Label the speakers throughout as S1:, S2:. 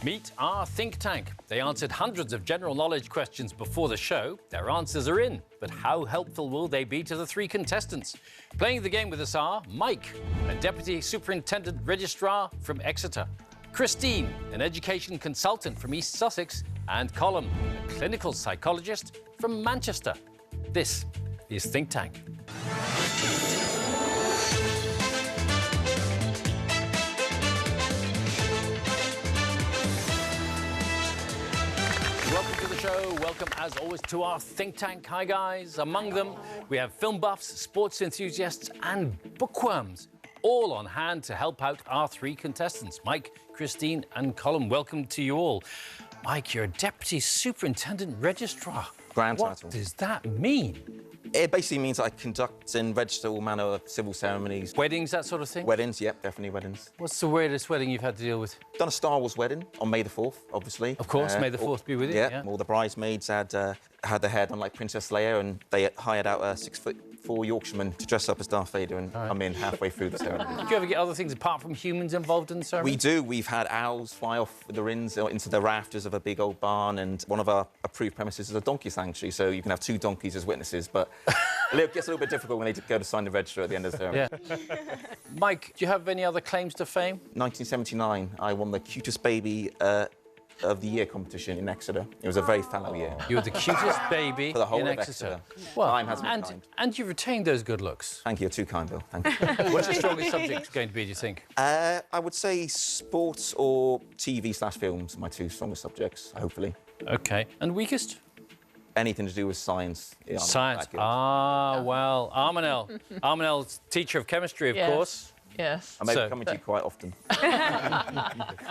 S1: Meet our think tank. They answered hundreds of general knowledge questions before the show. Their answers are in, but how helpful will they be to the three contestants? Playing the game with us are Mike, a Deputy Superintendent Registrar from Exeter, Christine, an education consultant from East Sussex, and Colm, a clinical psychologist from Manchester. This is Think Tank. Welcome to the show. Welcome, as always, to our think tank. Hi, guys. Among them, we have film buffs, sports enthusiasts, and bookworms, all on hand to help out our three contestants, Mike, Christine, and Colm. Welcome to you all. Mike, you're a Deputy Superintendent Registrar.
S2: Grand
S1: what
S2: title.
S1: does that mean?
S2: It basically means I conduct and register all manner of civil ceremonies.
S1: Weddings, that sort of thing?
S2: Weddings, yep, definitely weddings.
S1: What's the weirdest wedding you've had to deal with?
S2: Done a Star Wars wedding on May the 4th, obviously.
S1: Of course, May the 4th be with you.
S2: Yeah, all the bridesmaids had their hair done like Princess Leia, and they hired out a 6'4" Yorkshireman to dress up as Darth Vader and come in halfway through the ceremony.
S1: Do you ever get other things apart from humans involved in the ceremony?
S2: We do. We've had owls fly off with the rins into the rafters of a big old barn, and one of our approved premises is a donkey sanctuary, so you can have 2 donkeys as witnesses, but it gets a little bit difficult when they go to sign the register at the end of the ceremony.
S1: Yeah. Mike, do you have any other claims to fame?
S2: 1979, I won the cutest baby of the year competition in Exeter. It was a very fallow year.
S1: You were the cutest baby
S2: For the whole
S1: in
S2: of
S1: Exeter.
S2: Exeter.
S1: Well,
S2: Time has been kind.
S1: and you've retained those good looks.
S2: Thank you, you're too kind, Bill. Thank you.
S1: What's your strongest subject going to be, do you think?
S2: I would say sports or TV/films, my 2 strongest subjects, hopefully.
S1: OK. And weakest?
S2: Anything to do with science. Yeah, I'm
S1: Science.
S2: that good.
S1: Ah, well, Armanel. Armanel's teacher of chemistry, of course.
S3: Yes.
S2: I may
S1: So-
S2: be coming to you quite often.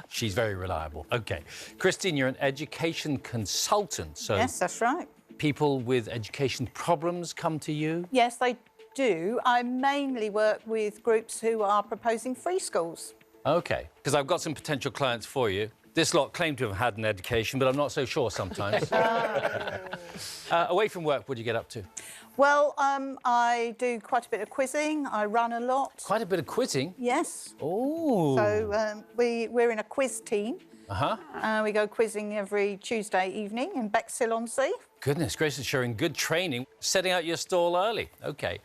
S1: She's very reliable. OK. Christine, you're an education consultant, so
S4: Yes, that's right.
S1: people with education problems come to you?
S4: Yes, they do. I mainly work with groups who are proposing free schools.
S1: OK, because I've got some potential clients for you. This lot claim to have had an education, but I'm not so sure sometimes. Away from work, what do you get up to?
S4: Well, I do quite a bit of quizzing. I run a lot.
S1: Quite a bit of quizzing.
S4: Yes.
S1: Oh.
S4: So we're in a quiz team.
S1: Uh-huh.
S4: We go quizzing every Tuesday evening in Bexhill-on-Sea.
S1: Goodness gracious, showing good training, setting out your stall early. OK.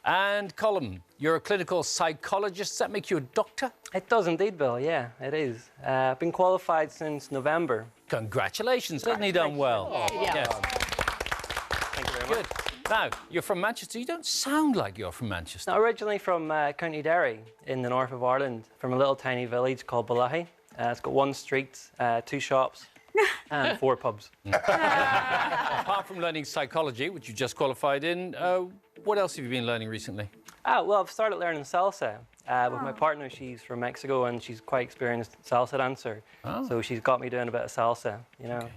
S1: And Colm, you're a clinical psychologist. Does that make you a doctor?
S5: It does indeed, Bill, yeah, it is. I've been qualified since November.
S1: Congratulations, certainly done well. Yes.
S5: Thank you very much.
S1: Good. Now, you're from Manchester. You don't sound like you're from Manchester.
S5: Now, originally from County Derry in the north of Ireland, from a little tiny village called Balahi. It's got 1 street, 2 shops and 4 pubs.
S1: Apart from learning psychology, which you just qualified in, what else have you been learning recently?
S5: Well, I've started learning salsa. With my partner, she's from Mexico and she's quite experienced salsa dancer. So she's got me doing a bit of salsa, you know.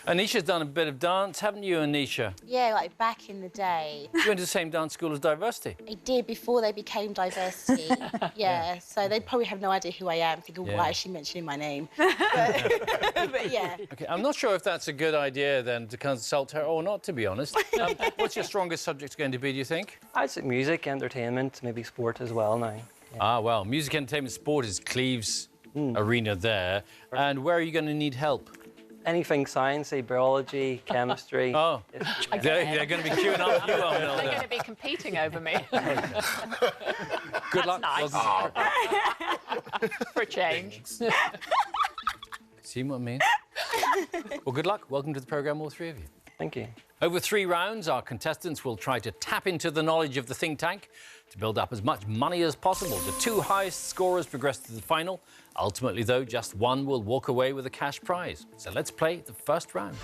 S1: Anisha's done a bit of dance, haven't you, Anisha?
S6: Yeah, like back in the day.
S1: You went to the same dance school as Diversity.
S6: I did before they became Diversity. Yeah, so they probably have no idea who I am, thinking,
S1: Yeah.
S6: why is she mentioning my name? But yeah.
S1: OK, I'm not sure if that's a good idea, then, to consult her or not, to be honest. What's your strongest subject going to be, do you think?
S5: I'd say music, entertainment, maybe sport as well now.
S1: Ah, well, music, entertainment, sport is Cleve's arena there. And where are you going to need help?
S5: Anything sciencey, biology, chemistry.
S1: Oh, they're going to be queuing up you, Armanel,
S3: They're
S1: there.
S3: going to be competing over me
S1: Good luck.
S3: nice. for a change.
S1: See what I mean? Well, good luck. Welcome to the programme, all 3 of you.
S5: Thank you.
S1: Over 3 rounds, our contestants will try to tap into the knowledge of the think tank to build up as much money as possible. The 2 highest scorers progress to the final. Ultimately, though, just one will walk away with a cash prize. So let's play the first round.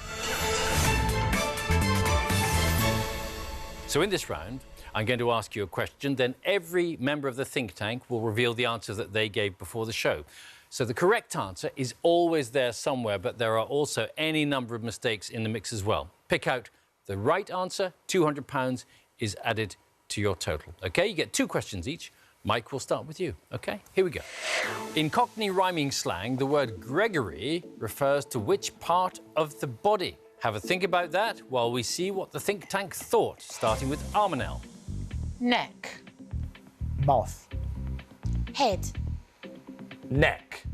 S1: So in this round, I'm going to ask you a question, then every member of the think tank will reveal the answer that they gave before the show. So the correct answer is always there somewhere, but there are also any number of mistakes in the mix as well. Pick out the right answer, £200 is added to your total. OK, you get 2 questions each. Mike, we'll start with you. OK, here we go. In Cockney rhyming slang, the word Gregory refers to which part of the body? Have a think about that while we see what the think tank thought, starting with Armanel.
S3: Neck.
S7: Mouth.
S6: Head.
S7: Neck.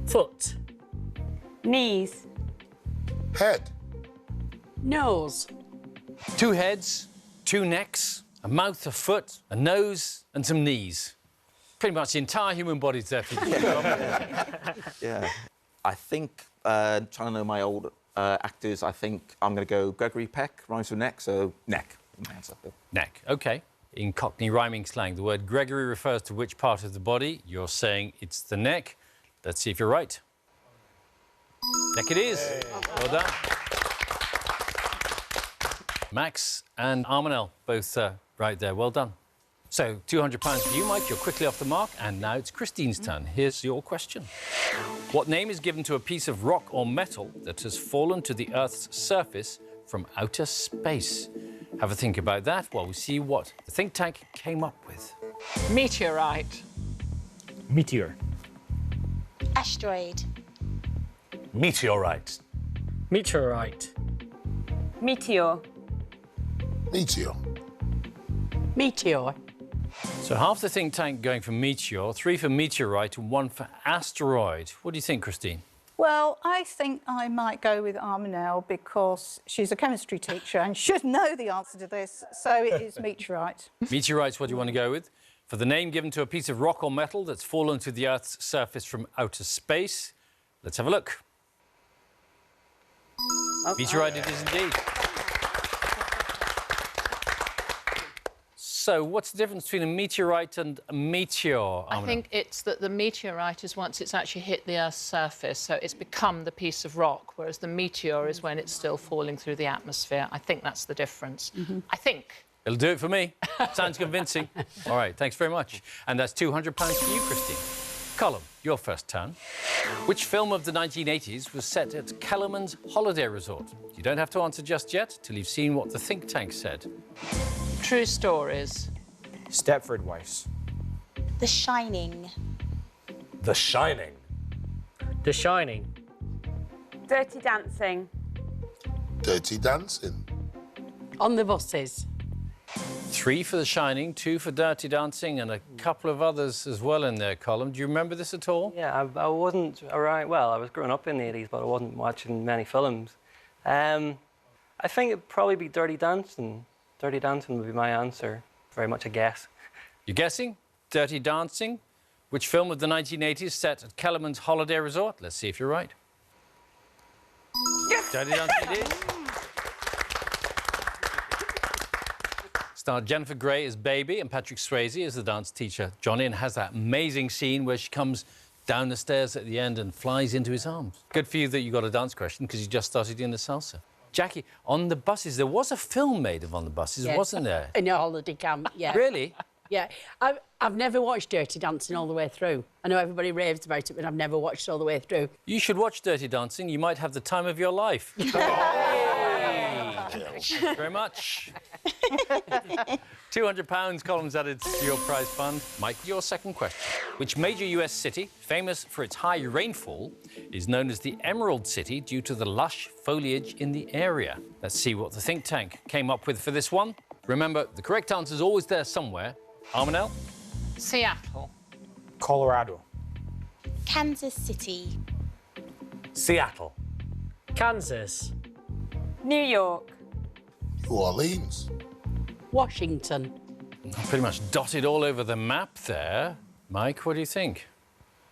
S8: Foot. Knees.
S9: Head.
S8: Nose.
S1: 2 heads, 2 necks, a mouth, a foot, a nose and some knees. Pretty much the entire human body's there for you.
S2: Yeah. I think, trying to know my old actors, I think I'm going to go Gregory Peck, rhymes with neck, so neck. My answer, Bill.
S1: Neck, OK. In Cockney rhyming slang, the word Gregory refers to which part of the body? You're saying it's the neck. Let's see if you're right. Neck it is. Well done. Max and Armanel, both right there. Well done. So, £200 for you, Mike. You're quickly off the mark. And now it's Christine's turn. Here's your question. What name is given to a piece of rock or metal that has fallen to the Earth's surface from outer space? Have a think about that while we see what the think tank came up with.
S3: Meteorite.
S7: Meteor.
S6: Asteroid.
S9: Meteorite.
S8: Meteorite. Meteor.
S9: Meteor.
S8: Meteor.
S1: So half the think tank going for meteor, 3 for meteorite and 1 for asteroid. What do you think, Christine?
S4: Well, I think I might go with Armanel because she's a chemistry teacher and should know the answer to this, so it is meteorite.
S1: Meteorite's what you want to go with. For the name given to a piece of rock or metal that's fallen to the Earth's surface from outer space. Let's have a look. Meteorite it is indeed. So, what's the difference between a meteorite and a meteor?
S3: I think it's that the meteorite is once it's actually hit the Earth's surface, so it's become the piece of rock, whereas the meteor is when it's still falling through the atmosphere. I think that's the difference. I think.
S1: It'll do it for me. Sounds convincing. All right, thanks very much. And that's £200 for you, Christine. Colin, your first turn. Which film of the 1980s was set at Kellerman's Holiday Resort? You don't have to answer just yet till you've seen what the think tank said.
S3: True stories.
S7: Stepford Wives.
S6: The Shining.
S9: The Shining.
S8: The Shining.
S10: Dirty Dancing.
S9: Dirty Dancing.
S8: On the buses.
S1: 3 for The Shining, 2 for Dirty Dancing, and a couple of others as well in there, Colin. Do you remember this at all?
S5: Yeah, I wasn't around... Well, I was growing up in the 80s, but I wasn't watching many films. I think it'd probably be Dirty Dancing. Dirty Dancing would be my answer. Very much a guess.
S1: You're guessing? Dirty Dancing? Which film of the 1980s set at Kellerman's Holiday Resort? Let's see if you're right. Yes! Dirty Dancing it is. Starred Jennifer Grey as Baby and Patrick Swayze as the dance teacher Johnny, and has that amazing scene where she comes down the stairs at the end and flies into his arms. Good for you that you got a dance question because you just started doing the salsa. Jackie, On the Buses, there was a film made of On the Buses, wasn't there?
S8: In a holiday camp, yeah.
S1: Really?
S8: Yeah. I've never watched Dirty Dancing all the way through. I know everybody raves about it, but I've never watched it all the way through.
S1: You should watch Dirty Dancing. You might have the time of your life. Thank you very much. £200 Colin's added to your prize fund. Mike, your second question. Which major US city, famous for its high rainfall, is known as the Emerald City due to the lush foliage in the area? Let's see what the think tank came up with for this one. Remember, the correct answer is always there somewhere. Armanel?
S3: Seattle.
S7: Colorado.
S6: Kansas City.
S9: Seattle.
S8: Kansas.
S10: New York.
S9: New Orleans.
S8: Washington.
S1: Pretty much dotted all over the map there. Mike, what do you think?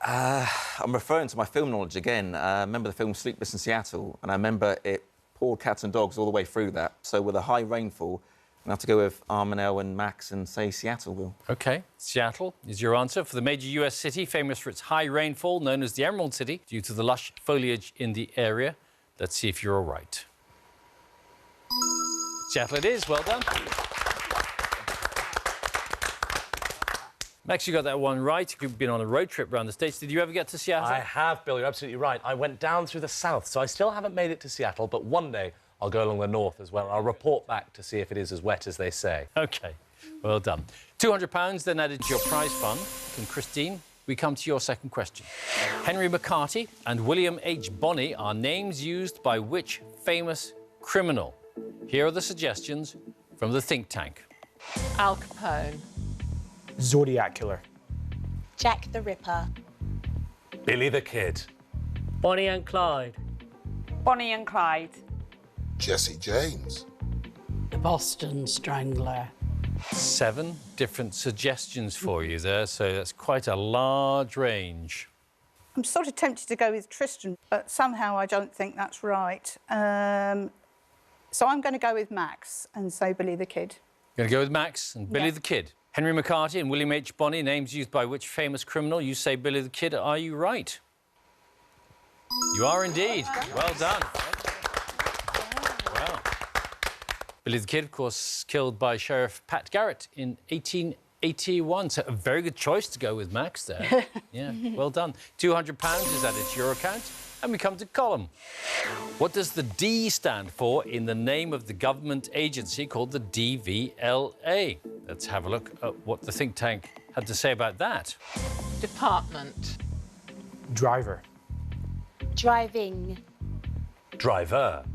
S2: I'm referring to my film knowledge again. I remember the film Sleepless in Seattle, and I remember it poured cats and dogs all the way through that. So with a high rainfall, I'm going to have to go with Armanel and Max and say Seattle, Will.
S1: OK, Seattle is your answer for the major US city famous for its high rainfall, known as the Emerald City, due to the lush foliage in the area. Let's see if you're all right. Seattle it is. Well done. Max, you got that one right. You've been on a road trip around the States. Did you ever get to Seattle?
S11: I have, Bill. You're absolutely right. I went down through the south, so I still haven't made it to Seattle, but one day I'll go along the north as well. I'll report back to see if it is as wet as they say.
S1: OK, well done. £200 then added to your prize fund. And Christine, we come to your second question. Henry McCarty and William H. Bonney are names used by which famous criminal? Here are the suggestions from the think tank.
S3: Al Capone.
S7: Zodiac Killer.
S6: Jack the Ripper.
S11: Billy the Kid.
S8: Bonnie and Clyde.
S10: Bonnie and Clyde.
S9: Jesse James.
S8: The Boston Strangler.
S1: 7 different suggestions for you there, so that's quite a large range.
S4: I'm sort of tempted to go with Tristan, but somehow I don't think that's right. So I'm going to go with Max and say Billy the Kid.
S1: Going to go with Max and Billy
S4: Yeah.
S1: the Kid. Henry McCarthy and William H. Bonney, names used by which famous criminal? You say Billy the Kid. Are you right? You are indeed. Well done. Well. Billy the Kid, of course, killed by Sheriff Pat Garrett in 1881. So a very good choice to go with Max there. Yeah, well done. £200 is added to your account. And we come to Colm. What does the D stand for in the name of the government agency called the DVLA? Let's have a look at what the think tank had to say about that.
S3: Department.
S7: Driver.
S6: Driving.
S11: Driver.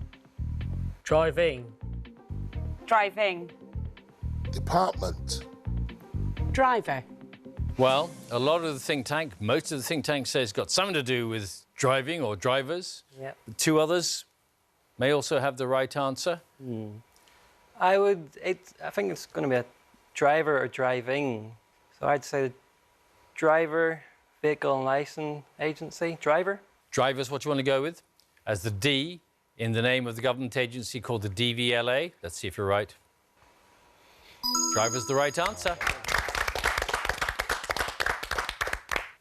S12: Driving.
S10: Driving.
S9: Department.
S8: Driver.
S1: Well, a lot of the think tank, most of the think tank says it's got something to do with driving or drivers.
S5: Yep.
S1: 2 others may also have the right answer.
S5: I think it's going to be a driver or driving. So I'd say driver, vehicle and license agency. Driver.
S1: Driver's what you want to go with? As the D in the name of the government agency called the DVLA. Let's see if you're right. Driver's the right answer.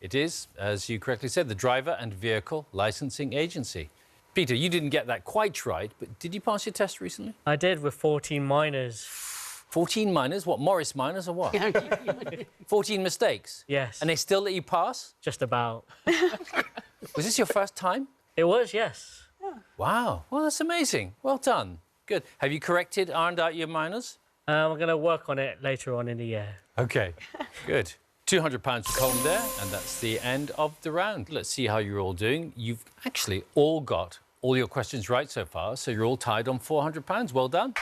S1: It is, as you correctly said, the Driver and Vehicle Licensing Agency. Peter, you didn't get that quite right, but did you pass your test recently?
S12: I did with 14 minors.
S1: 14 minors? What, Morris minors or what? 14 mistakes?
S12: Yes.
S1: And they still let you pass?
S12: Just about.
S1: Was this your first time?
S12: It was, yes.
S1: Wow. Well, that's amazing. Well done. Good. Have you corrected, ironed out your minors?
S12: I'm going to work on it later on in the year.
S1: OK. Good. £200 for Colm there, and that's the end of the round. Let's see how you're all doing. You've actually all got all your questions right so far, so you're all tied on £400. Well done.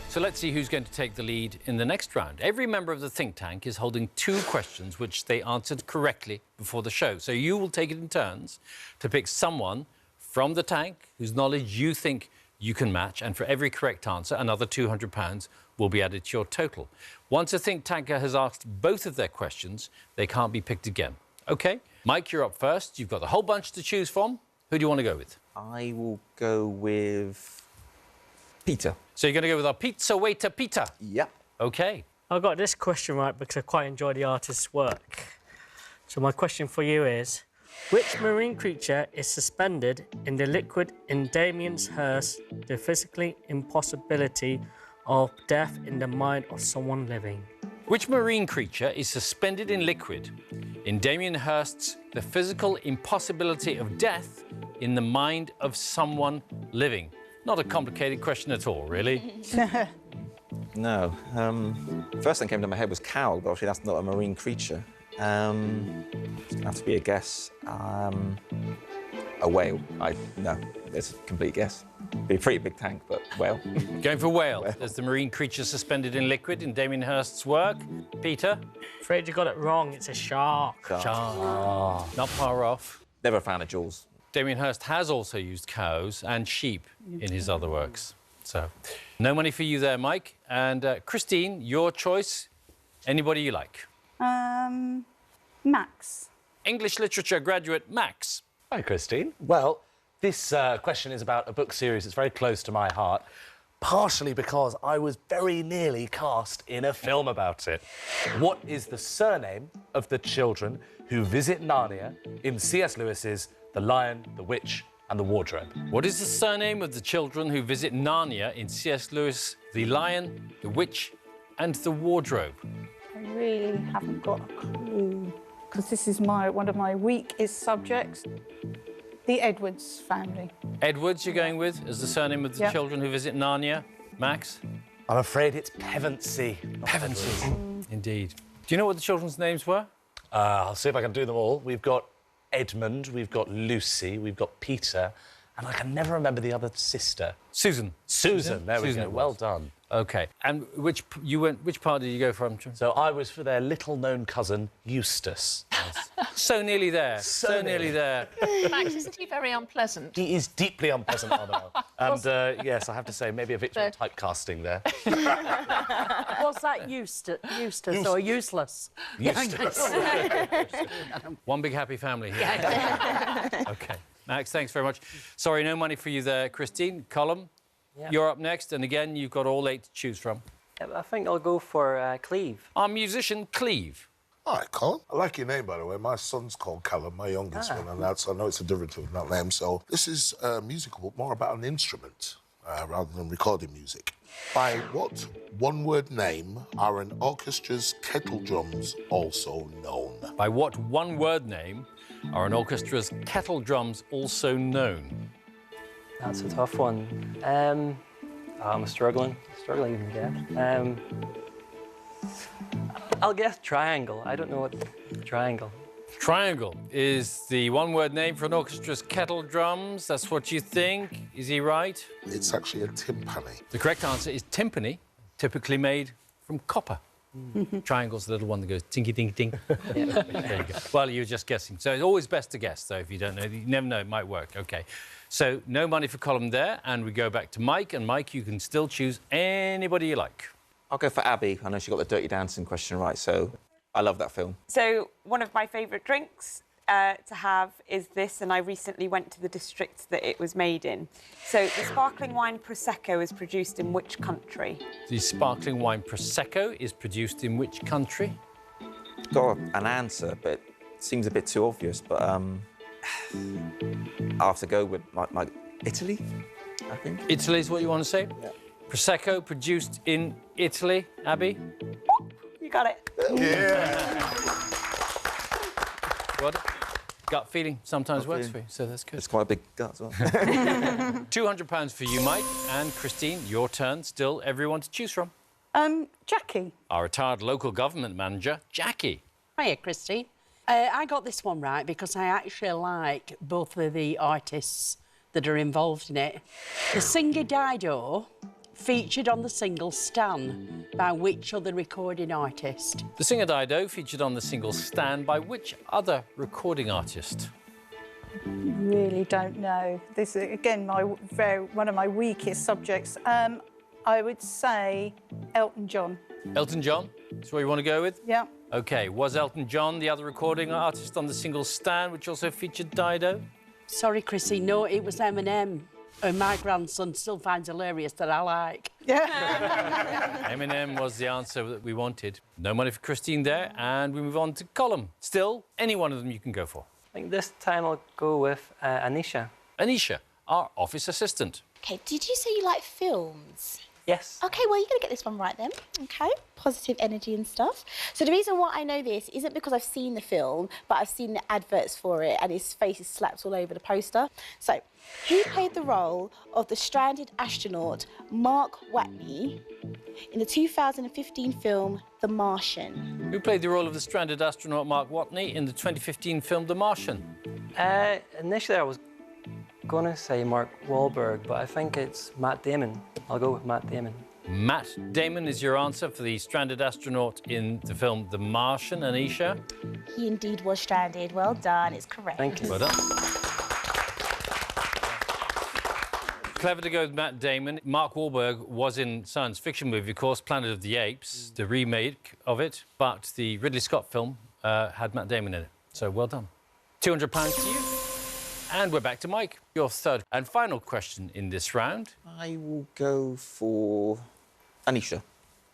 S1: So let's see who's going to take the lead in the next round. Every member of the think tank is holding 2 questions which they answered correctly before the show. So you will take it in turns to pick someone from the tank whose knowledge you think you can match, and for every correct answer, another £200 will be added to your total. Once a think tanker has asked both of their questions, they can't be picked again. OK, Mike, you're up first. You've got a whole bunch to choose from. Who do you want to go with?
S2: I will go with Peter.
S1: So you're going to go with our pizza waiter, Peter?
S2: Yep.
S1: OK.
S12: I got this question right because I quite enjoy the artist's work. So my question for you is, which marine creature is suspended in the liquid in Damien Hirst's The Physical Impossibility of Death in the Mind of Someone Living?
S1: Which marine creature is suspended in liquid in Damien Hirst's The Physical Impossibility of Death in the Mind of Someone Living? Not a complicated question at all, really.
S2: No. First thing came to my head was cow, but obviously that's not a marine creature. It's gonna have to be a guess. A whale. No, it's a complete guess. Be a pretty big tank, but whale.
S1: Going for whale. There's the marine creature suspended in liquid in Damien Hirst's work. Peter?
S12: Afraid you got it wrong. It's a shark.
S2: Shark.
S1: Oh. Not far off.
S2: Never a fan of Jaws.
S1: Damien Hirst has also used cows and sheep in his other works. So, no money for you there, Mike. And Christine, your choice. Anybody you like.
S4: Max.
S1: English literature graduate Max.
S11: Hi, Christine. Well, this question is about a book series that's very close to my heart, partially because I was very nearly cast in a film about it. What is the surname of the children who visit Narnia in C.S. Lewis's The Lion, the Witch and the Wardrobe?
S1: What is the surname of the children who visit Narnia in C.S. Lewis' The Lion, the Witch and the Wardrobe?
S4: I really haven't got a clue, because this is one of my weakest subjects. The Edwards family.
S1: Edwards you're going with as the surname of the
S4: Yeah.
S1: children who visit Narnia. Max?
S11: I'm afraid it's Pevensey.
S1: Pevensey. Indeed. Do you know what the children's names were?
S11: I'll see if I can do them all. We've got Edmund, we've got Lucy, we've got Peter, and I can never remember the other sister.
S1: Susan.
S11: Susan, there we
S1: Susan
S11: go.
S1: it
S11: Well
S1: was.
S11: done.
S1: OK. And which part did you go from?
S11: So I was for their little-known cousin, Eustace.
S1: So nearly there. So nearly there.
S3: Max, isn't he very unpleasant?
S11: He is deeply unpleasant, Armel. And, yes, I have to say, maybe a victim of typecasting there.
S8: Was that Eustace or useless?
S11: Eustace.
S1: One big happy family here. OK. Max, thanks very much. Sorry, no money for you there, Christine. Colm, you're up next, and again, you've got all 8 to choose from.
S5: I think I'll go for Cleve.
S1: Our musician, Cleve.
S9: All right, Colin. I like your name, by the way. My son's called Callum, my youngest one, and I know it's a different with that name. So this is musical, more about an instrument rather than recording music. By what one-word name are an orchestra's kettle drums also known?
S1: By what one-word name are an orchestra's kettle drums also known?
S5: That's a tough one. I'm struggling to guess. I'll guess triangle. I don't know what triangle.
S1: Triangle is the one-word name for an orchestra's kettle drums. That's what you think. Is he right?
S9: It's actually a timpani.
S1: The correct answer is timpani, typically made from copper. Triangle's the little one that goes tinky, tinky, ting. There you go. Well, you're just guessing. So it's always best to guess, though, if you don't know. You never know, it might work. OK. So no money for Colm there, and we go back to Mike. And, Mike, you can still choose anybody you like.
S2: I'll go for Abby. I know she got the Dirty Dancing question right, so I love that film.
S10: So one of my favourite drinks to have is this, and I recently went to the district that it was made in. So the sparkling wine Prosecco is produced in which country?
S1: The sparkling wine Prosecco is produced in which country?
S2: Got an answer, but it seems a bit too obvious, but I'll have to go with like Italy, I think.
S1: Italy is what you want to say?
S2: Yeah.
S1: Prosecco produced in Italy, Abby?
S10: You got it.
S9: Yeah.
S1: What? Gut feeling sometimes works for you, so that's good.
S2: It's quite a big gut as well.
S1: £200 for you, Mike. And Christine, your turn. Still everyone to choose from.
S4: Jackie.
S1: Our retired local government manager, Jackie.
S8: Hiya, Christine. I got this one right because I actually like both of the artists that are involved in it. The singer Dido featured on the single Stan by which other recording artist?
S1: The singer Dido featured on the single Stan by which other recording artist?
S4: Really don't know. This is, again, one of my weakest subjects. I would say Elton John.
S1: Elton John? That's what you want to go with?
S4: Yeah.
S1: OK. Was Elton John the other recording artist on the single Stan, which also featured Dido?
S8: Sorry, Chrissy, no, it was Eminem. And my grandson still finds hilarious that I like.
S4: Yeah.
S1: Eminem was the answer that we wanted. No money for Christine there, and we move on to Colm. Still, any one of them you can go for.
S5: I think this time I'll go with Anisha.
S1: Anisha, our office assistant.
S6: OK, did you say you like films?
S5: Yes.
S6: OK, well, you're going to get this one right then. OK, positive energy and stuff. So the reason why I know this isn't because I've seen the film, but I've seen the adverts for it, and his face is slapped all over the poster. So, who played the role of the stranded astronaut Mark Watney in the 2015 film The Martian?
S1: Who played the role of the stranded astronaut Mark Watney in the 2015 film The Martian?
S5: Initially, I was going to say Mark Wahlberg, but I think it's Matt Damon. I'll go with Matt Damon.
S1: Matt Damon is your answer for the stranded astronaut in the film The Martian. Anisha?
S6: He indeed was stranded. Well done, it's correct.
S5: Thank you.
S1: Well done. Clever to go with Matt Damon. Mark Wahlberg was in science fiction movie, of course, Planet of the Apes, the remake of it, but the Ridley Scott film had Matt Damon in it. So well done. £200 to you. And we're back to Mike. Your third and final question in this round.
S2: I will go for Anisha.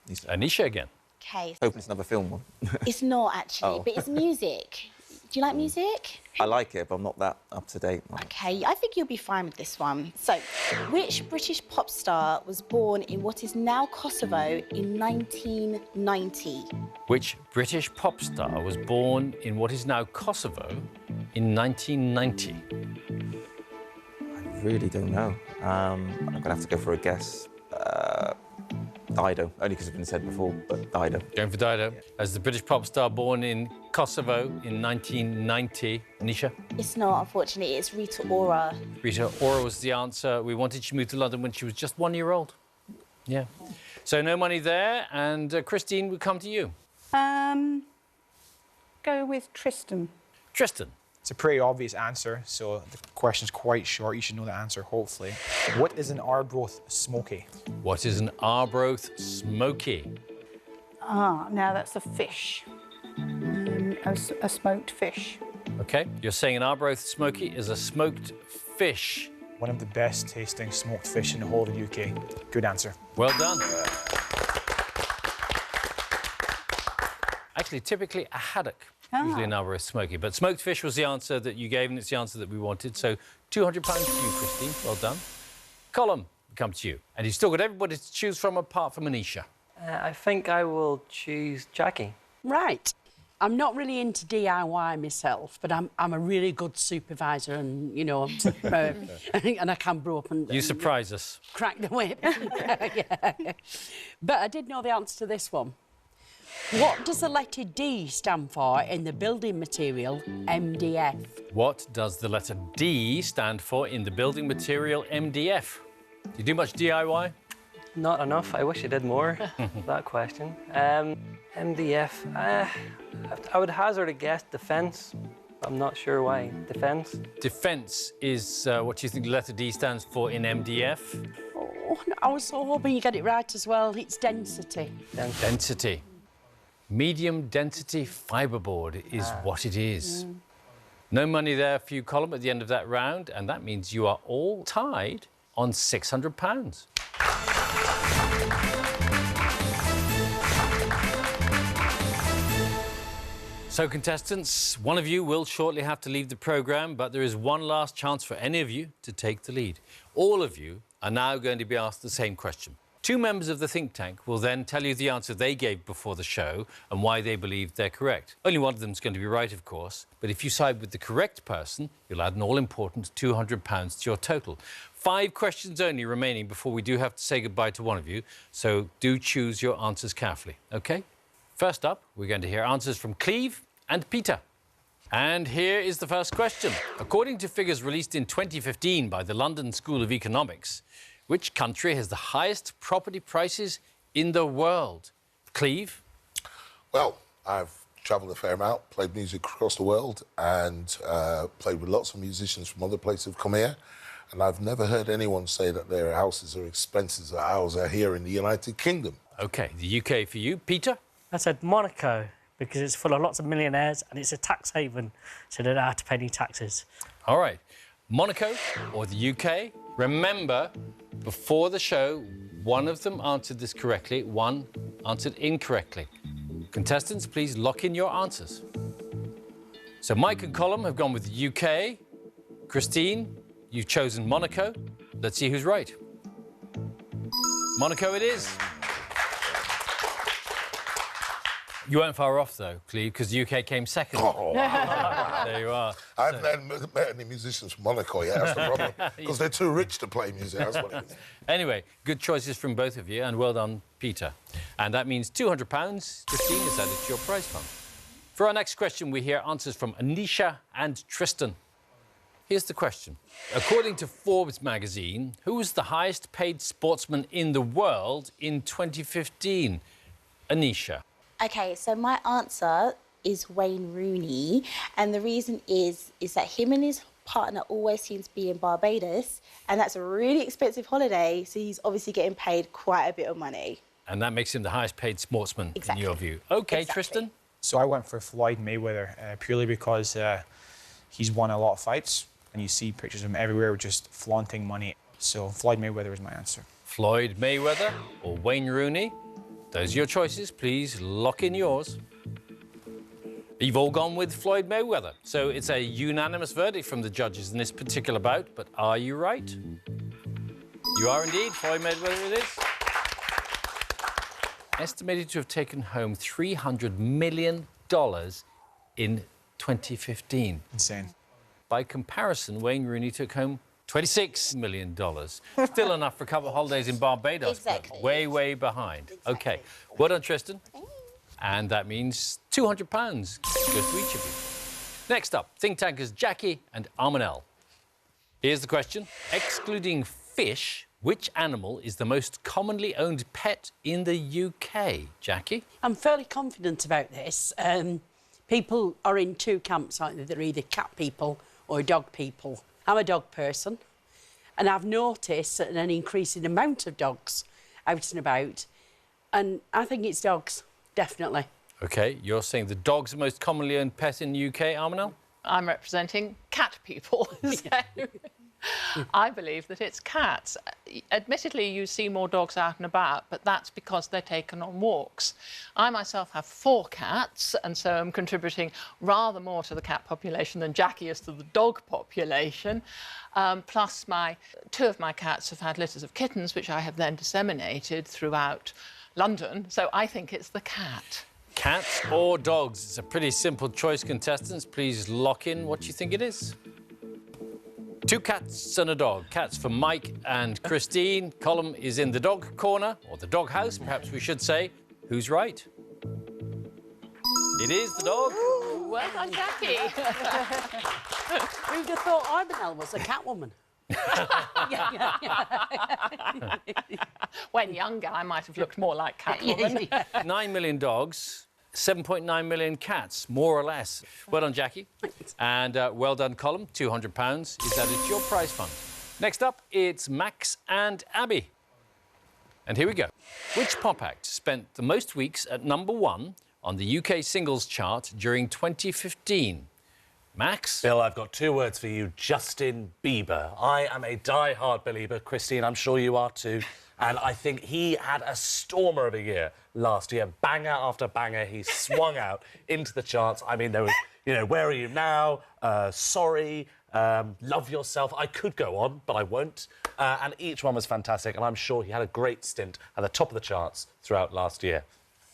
S1: Anisha again.
S6: OK.
S2: Hoping it's another film one.
S6: It's not, actually,
S2: Oh.
S6: but it's music. Do you like music?
S2: I like it, but I'm not that up to date.
S6: OK, I think you'll be fine with this one. So, which British pop star was born in what is now Kosovo in 1990?
S1: Which British pop star was born in what is now Kosovo in 1990?
S2: I really don't know. I'm going to have to go for a guess. Dido, only because it's been said before, but Dido.
S1: Going for Dido. Yeah. As the British pop star born in Kosovo in 1990. Anisha?
S6: It's not, unfortunately. It's Rita Ora.
S1: Rita Ora was the answer. We wanted she moved to London when she was just 1 year old. Yeah. So no money there, and Christine, we come to you.
S4: Go with Tristan.
S1: Tristan.
S7: It's a pretty obvious answer, so the question's quite short. You should know the answer, hopefully. What is an Arbroath smoky?
S1: What is an Arbroath smoky?
S4: Now that's a fish. A smoked fish.
S1: OK, you're saying an Arbroath smoky is a smoked fish.
S7: One of the best tasting smoked fish in the whole of the UK. Good answer.
S1: Well done. Actually, typically a haddock, usually an Arbroath smoky. But smoked fish was the answer that you gave, and it's the answer that we wanted. So £200 to you, Christine. Well done. Colm, we come to you. And you've still got everybody to choose from apart from Anisha.
S5: I think I will choose Jackie.
S8: Right. I'm not really into DIY myself, but I'm a really good supervisor, and you know, and I can brew up and
S1: You surprise us.
S8: crack the whip. Yeah. But I did know the answer to this one. What does the letter D stand for in the building material MDF?
S1: What does the letter D stand for in the building material MDF? Do you do much DIY?
S5: Not enough. I wish I did more. That question. MDF. I would hazard a guess defence. I'm not sure why. Defence.
S1: Defence is what you think the letter D stands for in MDF?
S8: Oh, I was so hoping you get it right as well. It's density.
S1: Density. Medium density fibreboard is what it is. No money there for you, Colm, at the end of that round, and that means you are all tied on £600. So, contestants, one of you will shortly have to leave the programme, but there is one last chance for any of you to take the lead. All of you are now going to be asked the same question. Two members of the think tank will then tell you the answer they gave before the show and why they believe they're correct. Only one of them is going to be right, of course, but if you side with the correct person, you'll add an all-important £200 to your total. 5 questions only remaining before we do have to say goodbye to one of you, so do choose your answers carefully, OK? First up, we're going to hear answers from Cleve and Peter. And here is the first question. According to figures released in 2015 by the London School of Economics, which country has the highest property prices in the world? Cleve?
S9: Well, I've travelled a fair amount, played music across the world, and played with lots of musicians from other places who've come here. And I've never heard anyone say that their houses are expensive as ours are here in the United Kingdom.
S1: OK, the UK for you. Peter?
S12: I said Monaco, because it's full of lots of millionaires and it's a tax haven, so they don't have to pay any taxes.
S1: All right. Monaco or the UK? Remember, before the show, one of them answered this correctly, one answered incorrectly. Contestants, please lock in your answers. So Mike and Colm have gone with the UK. Christine, you've chosen Monaco. Let's see who's right. Monaco it is. You weren't far off, though, Cleve, because the UK came second.
S9: Oh.
S1: There you are.
S9: I haven't met any musicians from Monaco yet, that's the problem. Because they're too rich to play music, that's what it is.
S1: Anyway, good choices from both of you, and well done, Peter. And that means £200, Christine, is added to your prize fund. For our next question, we hear answers from Anisha and Tristan. Here's the question. According to Forbes magazine, who was the highest paid sportsman in the world in 2015? Anisha.
S6: OK, so my answer is Wayne Rooney, and the reason is that him and his partner always seem to be in Barbados, and that's a really expensive holiday, so he's obviously getting paid quite a bit of money.
S1: And that makes him the highest paid sportsman in your view. OK, Tristan?
S7: So I went for Floyd Mayweather, purely because he's won a lot of fights, and you see pictures of him everywhere just flaunting money. So Floyd Mayweather is my answer.
S1: Floyd Mayweather or Wayne Rooney? Those are your choices. Please lock in yours. You've all gone with Floyd Mayweather. So it's a unanimous verdict from the judges in this particular bout. But are you right? You are indeed. Floyd Mayweather it is. Estimated to have taken home $300 million in 2015.
S7: Insane.
S1: By comparison, Wayne Rooney took home $26 million. Still enough for a couple of holidays in Barbados, but way, way behind. OK. Well done, Tristan. And that means £200 goes to each of you. Next up, think tankers Jackie and Armanel. Here's the question. Excluding fish, Which animal is the most commonly owned pet in the UK? Jackie?
S8: I'm fairly confident about this. People are in two camps, aren't they? They're either cat people or dog people. I'm a dog person, and I've noticed an increasing amount of dogs out and about, and I think it's dogs, definitely.
S1: OK, you're saying the dog's the most commonly owned pet in the UK, Armanel?
S3: I'm representing cat people. So I believe that it's cats. Admittedly, you see more dogs out and about, but that's because they're taken on walks. I myself have 4 cats, and so I'm contributing rather more to the cat population than Jackie is to the dog population. Plus, 2 of my cats have had litters of kittens, which I have then disseminated throughout London. So I think it's the cat.
S1: Cats or dogs? It's a pretty simple choice, contestants. Please lock in what you think it is. 2 cats and a dog. Cats for Mike and Christine. Column is in the dog corner, or the dog house, perhaps we should say. Who's right? It is the dog.
S3: Ooh, well done, Jackie.
S8: Who'd have thought Armanel was a cat woman?
S3: When younger, I might have looked more like Catwoman.
S1: 9 million dogs, 7.9 million cats, more or less. Well done, Jackie. And well done, Column. £200 is added to your prize fund. Next up, it's Max and Abby. And here we go. Which pop act spent the most weeks at #1 on the UK singles chart during 2015? Max?
S11: Bill, I've got 2 words for you. Justin Bieber. I am a die-hard believer. Christine, I'm sure you are too. And I think he had a stormer of a year last year. Banger after banger, he swung out into the charts. I mean, there was, you know, Where Are You Now? Sorry, Love Yourself. I could go on, but I won't. And each one was fantastic, and I'm sure he had a great stint at the top of the charts throughout last year.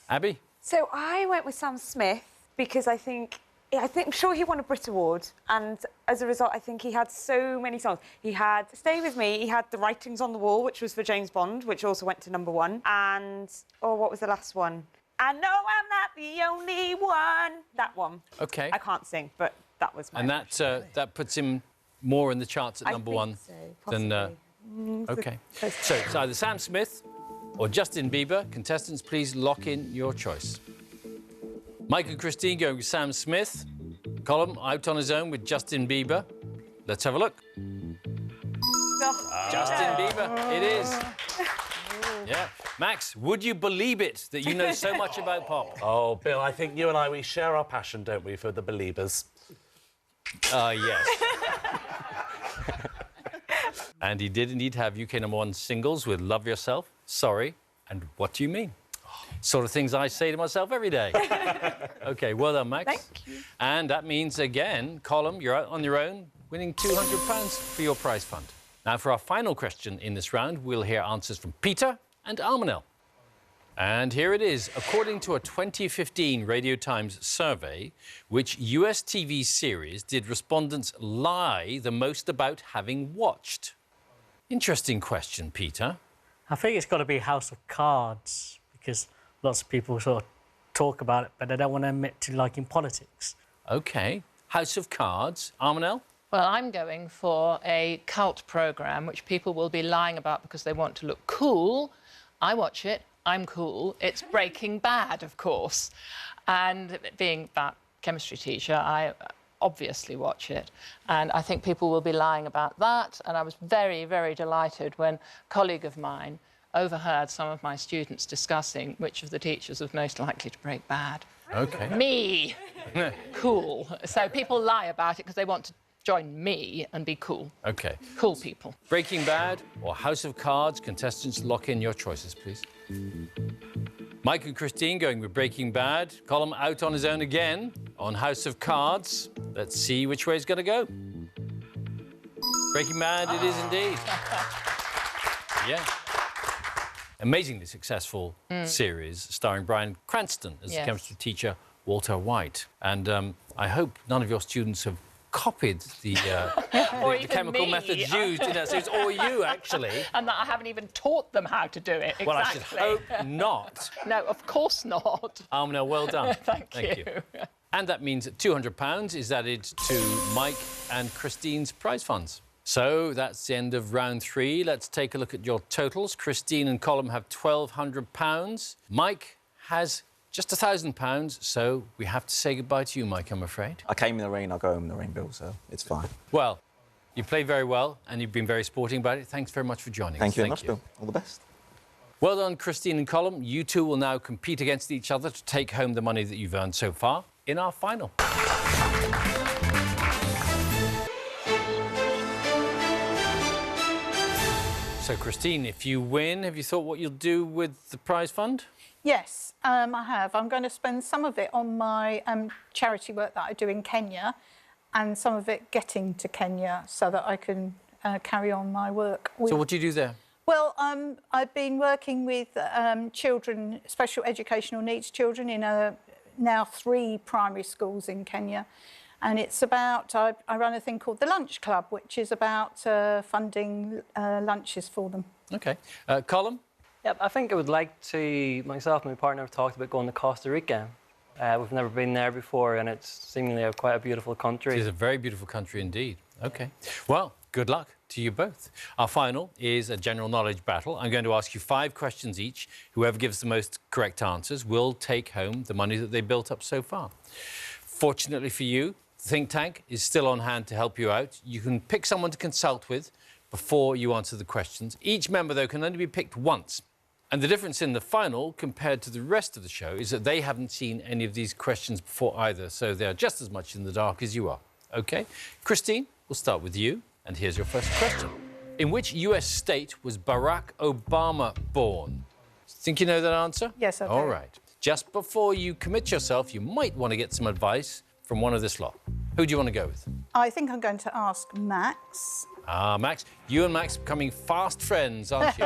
S1: Abby?
S10: So I went with Sam Smith because I'm sure he won a Brit Award, and as a result, I think he had so many songs. He had Stay With Me, he had The Writings on the Wall, which was for James Bond, which also went to #1, and, what was the last one? I Know I'm Not the Only One. That one.
S1: OK.
S10: I can't sing, but that was my
S1: And that puts him more in the charts at #1 than... OK. So it's either Sam Smith or Justin Bieber. Contestants, please lock in your choice. Mike and Christine going with Sam Smith. Column out on his own with Justin Bieber. Let's have a look. Justin Bieber, it is. Yeah. Max, would you believe it that you know so much about pop?
S11: Oh, Bill, I think you and I, we share our passion, don't we, for the Beliebers?
S1: Yes. And he did indeed have UK #1 singles with Love Yourself, Sorry, and What Do You Mean? Sort of things I say to myself every day. OK, well done, Max.
S10: Thank you.
S1: And that means, again, Column, you're out on your own, winning £200 for your prize fund. Now, for our final question in this round, we'll hear answers from Peter and Armanel. And here it is. According to a 2015 Radio Times survey, which US TV series did respondents lie the most about having watched? Interesting question, Peter.
S12: I think it's got to be House of Cards, because lots of people sort of talk about it, but they don't want to admit to liking politics.
S1: OK. House of Cards. Armanel?
S3: Well, I'm going for a cult programme which people will be lying about because they want to look cool. I watch it. I'm cool. It's Breaking Bad, of course. And being that chemistry teacher, I obviously watch it. And I think people will be lying about that. And I was very, very delighted when a colleague of mine overheard some of my students discussing which of the teachers was most likely to break bad.
S1: OK.
S3: Me. Cool. So people lie about it because they want to join me and be cool.
S1: OK.
S3: Cool people.
S1: Breaking Bad or House of Cards? Contestants, lock in your choices, please. Mike and Christine going with Breaking Bad. Column out on his own again on House of Cards. Let's see which way it's going to go. Breaking Bad it is indeed. Yeah. Amazingly successful series starring Bryan Cranston as the chemistry teacher Walter White. And I hope none of your students have copied the chemical methods used in that series, or you, actually.
S3: And that I haven't even taught them how to do it. Exactly.
S1: Well, I should hope not.
S3: No, of course not.
S1: Armanel, well done.
S3: Thank you.
S1: And that means that £200 is added to Mike and Christine's prize funds. So that's the end of round 3. Let's take a look at your totals. Christine and Colm have £1,200. Mike has just £1,000, so we have to say goodbye to you, Mike, I'm afraid.
S2: I came in the rain, I'll go home in the rain, Bill, so it's fine.
S1: Well, you played very well, and you've been very sporting about it. Thanks very much for joining us.
S2: Thank you very much, Bill. All the best.
S1: Well done, Christine and Colm. You two will now compete against each other to take home the money that you've earned so far in our final. So, Christine, if you win, have you thought what you'll do with the prize fund?
S4: Yes, I have. I'm going to spend some of it on my charity work that I do in Kenya and some of it getting to Kenya so that I can carry on my work.
S1: So what do you do there?
S4: Well, I've been working with children, special educational needs children in now 3 primary schools in Kenya. And it's about, I run a thing called the Lunch Club, which is about funding lunches for them.
S1: OK. Colm?
S5: Yep, I think I would like to, myself and my partner have talked about going to Costa Rica. We've never been there before, and it's seemingly quite a beautiful country.
S1: It is a very beautiful country indeed. OK. Well, good luck to you both. Our final is a general knowledge battle. I'm going to ask you 5 questions each. Whoever gives the most correct answers will take home the money that they built up so far. Fortunately for you, the think tank is still on hand to help you out. You can pick someone to consult with before you answer the questions. Each member, though, can only be picked once. And the difference in the final, compared to the rest of the show, is that they haven't seen any of these questions before either, so they're just as much in the dark as you are. OK? Christine, we'll start with you, and here's your first question. In which US state was Barack Obama born? Think you know that answer?
S4: Yes, I do.
S1: All right. Just before you commit yourself, you might want to get some advice from one of this lot. Who do you want to go with?
S4: I think I'm going to ask Max.
S1: Ah, Max. You and Max becoming fast friends, aren't you?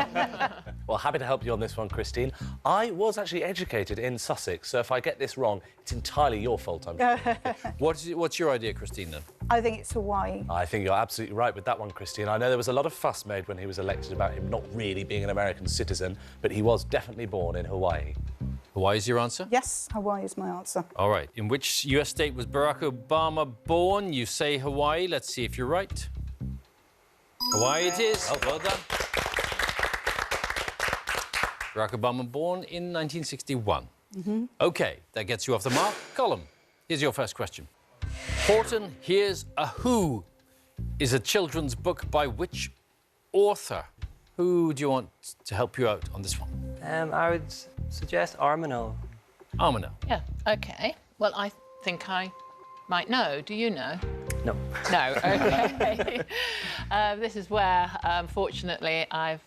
S11: Well, happy to help you on this one, Christine. I was actually educated in Sussex, so if I get this wrong, it's entirely your fault, I'm sure.
S1: What's your idea, Christine, then?
S4: I think it's Hawaii.
S11: I think you're absolutely right with that one, Christine. I know there was a lot of fuss made when he was elected about him not really being an American citizen, but he was definitely born in Hawaii.
S1: Hawaii is your answer?
S4: Yes, Hawaii is my answer.
S1: All right. In which US state was Barack Obama born? You say Hawaii. Let's see if you're right. Hawaii it is. Oh, well done. Barack Obama born in 1961. OK, that gets you off the mark. Colm, here's your first question. Horton Hears a Who is a children's book by which author? Who do you want to help you out on this one?
S5: I would suggest Armanel.
S1: Armanel.
S3: Yeah, OK. Well, I think I might know. Do you know?
S5: No.
S3: No, OK. This is where, fortunately, I've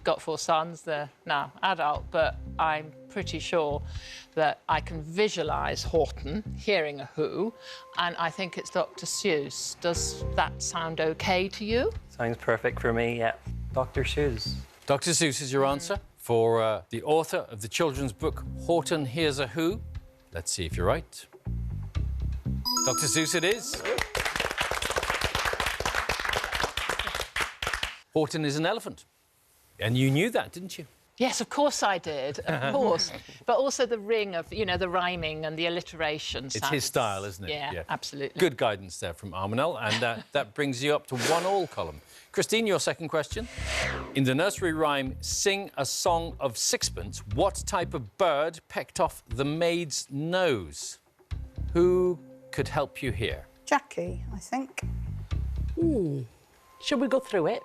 S3: got 4 sons. They're now adult, but I'm pretty sure that I can visualise Horton hearing a who, and I think it's Dr. Seuss. Does that sound OK to you?
S5: Sounds perfect for me, yeah. Dr. Seuss.
S1: Dr. Seuss is your answer for the author of the children's book Horton Hears a Who. Let's see if you're right. Dr. Seuss it is. Horton is an elephant. And you knew that, didn't you?
S3: Yes, of course I did, of course. But also the ring of, you know, the rhyming and the alliteration.
S1: It's his style, isn't it?
S3: Yeah, absolutely.
S1: Good guidance there from Armanel, and that brings you up to 1-1, Colm. Christine, your second question. In the nursery rhyme, Sing a Song of Sixpence, what type of bird pecked off the maid's nose? Who could help you here?
S4: Jackie, I think.
S8: Shall we go through it?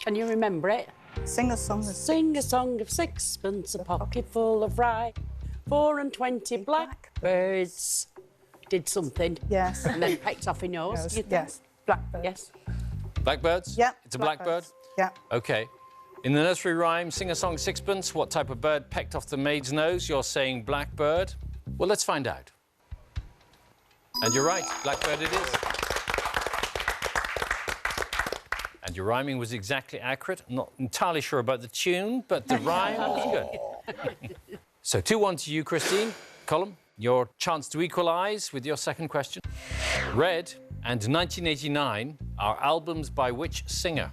S8: Can you remember it?
S4: Sing a song of
S8: Sing a song of sixpence, a pocket full of rye, 4 and 20 blackbirds did something.
S4: Yes.
S8: And then pecked off in yours.
S4: Yes, blackbird.
S8: Yes.
S1: Blackbirds?
S4: Yeah.
S1: It's a blackbird?
S4: Yeah.
S1: OK. In the nursery rhyme, Sing a Song Sixpence, what type of bird pecked off the maid's nose? You're saying blackbird. Well, let's find out. And you're right, blackbird it is. And your rhyming was exactly accurate. I'm not entirely sure about the tune, but the rhyme was good. So 2-1 to you, Christine. Colm, your chance to equalise with your second question. Red and 1989 are albums by which singer?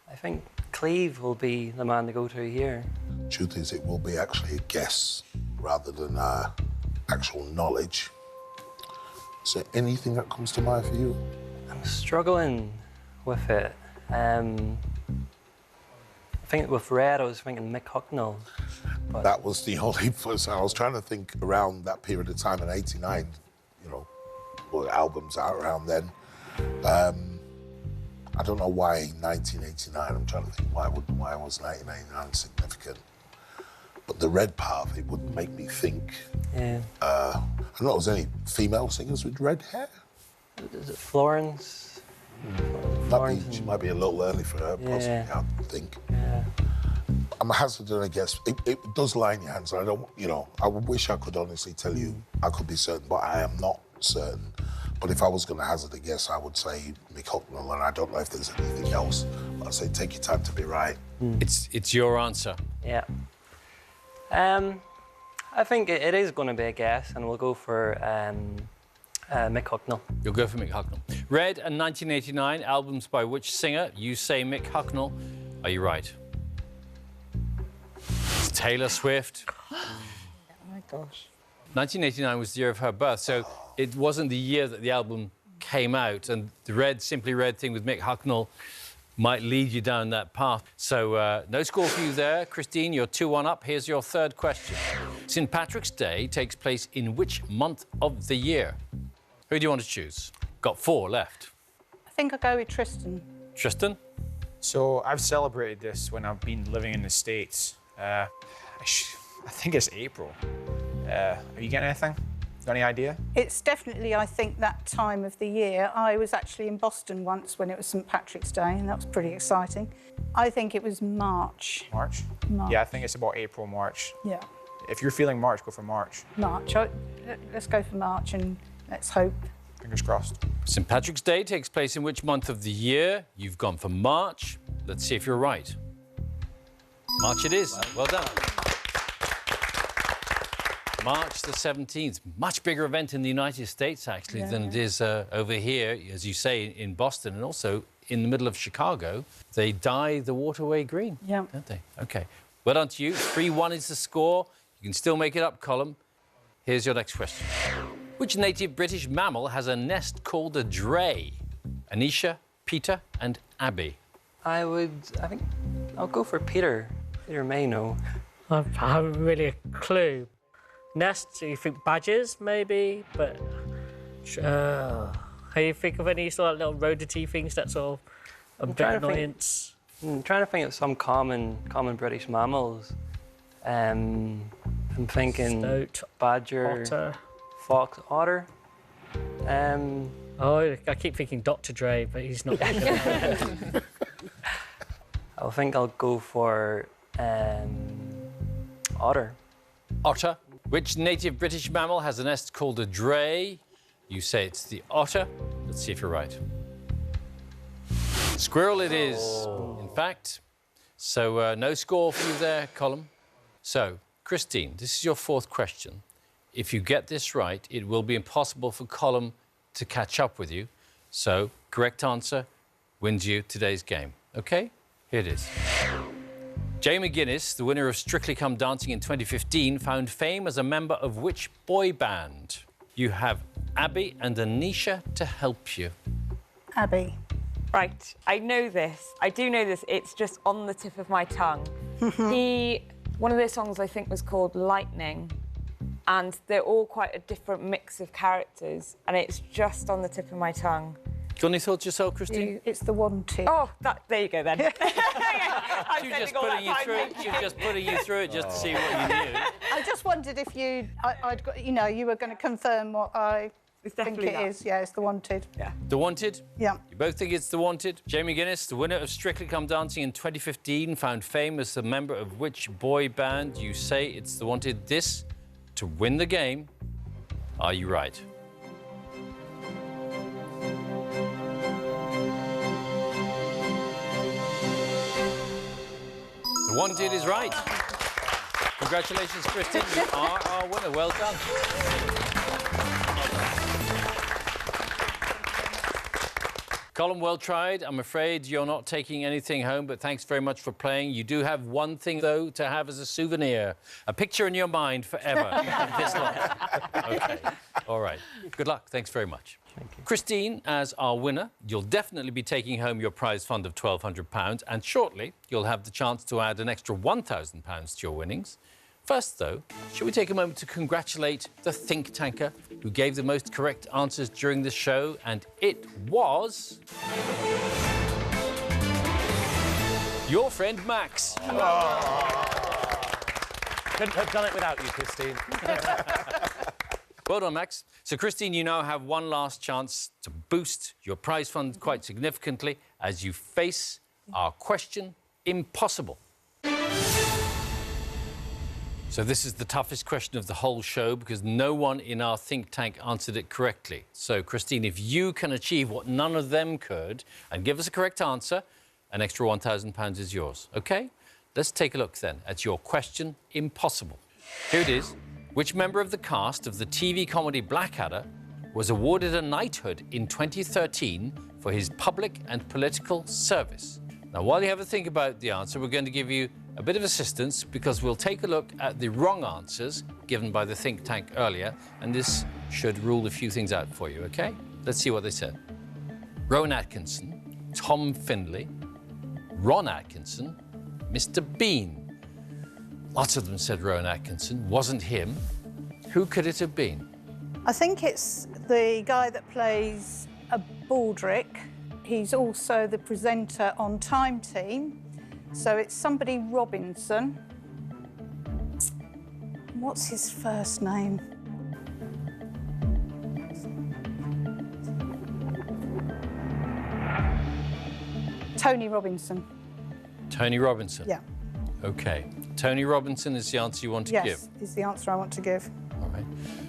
S5: I think Cleve will be the man to go to here.
S9: Truth is, it will be actually a guess rather than actual knowledge. Is there anything that comes to mind for you?
S5: I'm struggling with it. I think with Red, I was thinking Mick Hucknall. But
S9: That was the only person. I was trying to think around that period of time in '89, you know, what albums out around then. I don't know why 1989. I'm trying to think why was 1989 significant. But the Red part of it would make me think.
S5: yeah,
S9: I don't know. Was there any female singers with red hair?
S5: is it Florence?
S9: She might be a little early for her, possibly.
S5: Yeah.
S9: I think.
S5: Yeah.
S9: I'm hazarding a guess. It does lie in your hands. I don't, you know, I wish I could honestly tell you I could be certain, but I am not certain. But if I was going to hazard a guess, I would say Mick Hucknall, and I don't know if there's anything else. But I'd say take your time to be right.
S1: It's your answer.
S5: Yeah. I think it is going to be a guess, and we'll go for Mick Hucknall.
S1: You'll go for Mick Hucknall. Red and 1989, albums by which singer? You say Mick Hucknall. Are you right? It's Taylor Swift.
S6: Oh my gosh.
S1: 1989 was the year of her birth, so it wasn't the year that the album came out, and the Simply Red thing with Mick Hucknall might lead you down that path. So no score for you there. Christine, you're 2-1 up. Here's your third question. St. Patrick's Day takes place in which month of the year? Who do you want to choose? Got 4 left.
S4: I think I'll go with Tristan.
S1: Tristan?
S7: So I've celebrated this when I've been living in the States. I think it's April. Are you getting anything? Got any idea?
S4: It's definitely, I think, that time of the year. I was actually in Boston once when it was St. Patrick's Day, and that was pretty exciting. I think it was March.
S7: March?
S4: March.
S7: Yeah, I think it's about April, March.
S4: Yeah,
S7: If you're feeling March, go for March.
S4: March. Let's go for March and let's hope.
S7: Fingers crossed.
S1: St. Patrick's Day takes place in which month of the year? You've gone for March. Let's see if you're right. March it is. Well done. March the 17th. Much bigger event in the United States, actually, than it is over here, as you say, in Boston, and also in the middle of Chicago. They dye the waterway green, don't they? OK. Well done to you. 3-1 is the score. You can still make it up, Colm. Here's your next question. Which native British mammal has a nest called a dray? Anisha, Peter and Abby.
S5: I think I'll go for Peter. Peter may know.
S12: I haven't really a clue. Nests, you think badgers, maybe? But can you think of any sort of little rodent-y things that sort of a bit annoyance?
S5: I'm trying to think of some common British mammals. I'm thinking
S12: Stoat,
S5: badger,
S12: otter.
S5: fox, otter.
S12: Oh, I keep thinking Dr. Dre, but he's not.
S5: I think I'll go for otter.
S1: Otter. Which native British mammal has a nest called a dray? You say it's the otter. Let's see if you're right. Squirrel it is, in fact. So no score for you there, Colm. So, Christine, this is your 4th question. If you get this right, it will be impossible for Colm to catch up with you. So, correct answer wins you today's game. OK? Here it is. Jamie Guinness, the winner of Strictly Come Dancing in 2015, found fame as a member of which boy band? You have Abby and Anisha to help you.
S4: Abby.
S10: Right, I know this. I do know this. It's just on the tip of my tongue. One of their songs, I think, was called Lightning. And they're all quite a different mix of characters. And it's just on the tip of my tongue.
S1: Got any thoughts yourself, Christine?
S4: It's The Wanted.
S10: Oh, there you go, then.
S1: She was just putting you through it. She was just putting you through it just to see what you knew.
S4: I just wondered if I'd got, you know, you were going to confirm what I think it is. Yeah, it's The Wanted.
S10: Yeah.
S1: The Wanted?
S4: Yeah.
S1: You both think it's The Wanted? Jamie Guinness, the winner of Strictly Come Dancing in 2015, found fame as a member of which boy band? You say it's The Wanted. This, to win the game, are you right? The Wanted is right. Congratulations, Christine. You are our winner. Well done. Colm, well tried. I'm afraid you're not taking anything home, but thanks very much for playing. You do have one thing, though, to have as a souvenir. A picture in your mind forever of this lot. OK. All right. Good luck. Thanks very much. Christine, as our winner, you'll definitely be taking home your prize fund of £1,200, and shortly you'll have the chance to add an extra £1,000 to your winnings. First, though, shall we take a moment to congratulate the think tanker who gave the most correct answers during the show, and it was... your friend Max.
S11: Couldn't have done it without you, Christine.
S1: Well done, Max. So, Christine, you now have one last chance to boost your prize fund quite significantly as you face our question, Impossible. So this is the toughest question of the whole show because no one in our think tank answered it correctly. So, Christine, if you can achieve what none of them could and give us a correct answer, an extra £1,000 is yours, OK? Let's take a look, then, at your question, Impossible. Here it is. Which member of the cast of the TV comedy Blackadder was awarded a knighthood in 2013 for his public and political service? Now, while you have a think about the answer, we're going to give you a bit of assistance because we'll take a look at the wrong answers given by the think tank earlier, and this should rule a few things out for you, OK? Let's see what they said. Rowan Atkinson, Tom Findlay, Ron Atkinson, Mr. Bean. Lots of them said Rowan Atkinson. Wasn't him. Who could it have been?
S4: I think it's the guy that plays a Baldric. He's also the presenter on Time Team. So it's somebody Robinson. What's his first name? Tony Robinson.
S1: Tony Robinson?
S4: Yeah.
S1: OK. Tony Robinson is the answer you want to give?
S4: Yes, is the answer I want to give.
S1: All right.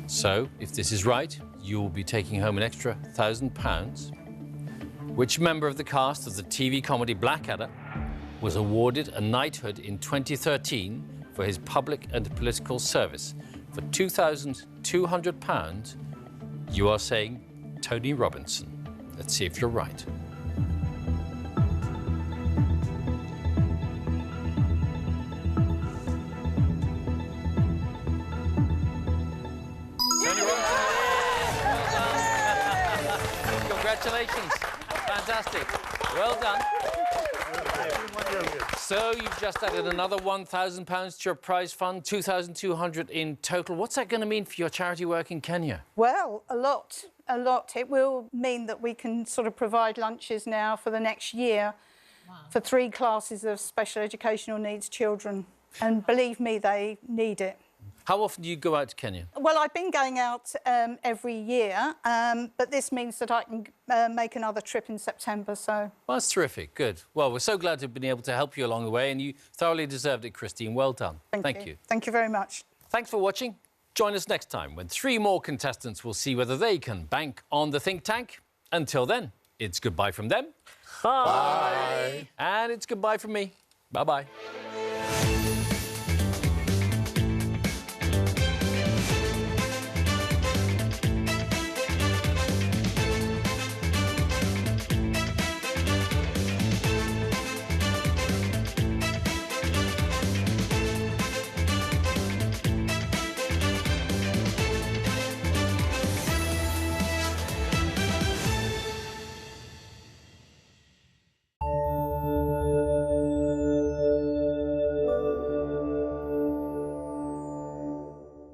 S1: So, if this is right, you will be taking home an extra £1,000. Which member of the cast of the TV comedy Blackadder was awarded a knighthood in 2013 for his public and political service? For £2,200, you are saying Tony Robinson. Let's see if you're right. Congratulations. Fantastic. Well done. So you've just added another £1,000 to your prize fund, £2,200 in total. What's that going to mean for your charity work in Kenya?
S4: Well, a lot. It will mean that we can sort of provide lunches now for the next year for 3 classes of special educational needs children. And believe me, they need it.
S1: How often do you go out to Kenya?
S4: Well, I've been going out every year, but this means that I can make another trip in September, so...
S1: Well, that's terrific. Good. Well, we're so glad to have been able to help you along the way, and you thoroughly deserved it, Christine. Well done.
S4: Thank you. Thank you very much.
S1: Thanks for watching. Join us next time when 3 more contestants will see whether they can bank on the think tank. Until then, it's goodbye from them.
S12: Bye.
S1: And it's goodbye from me. Bye-bye.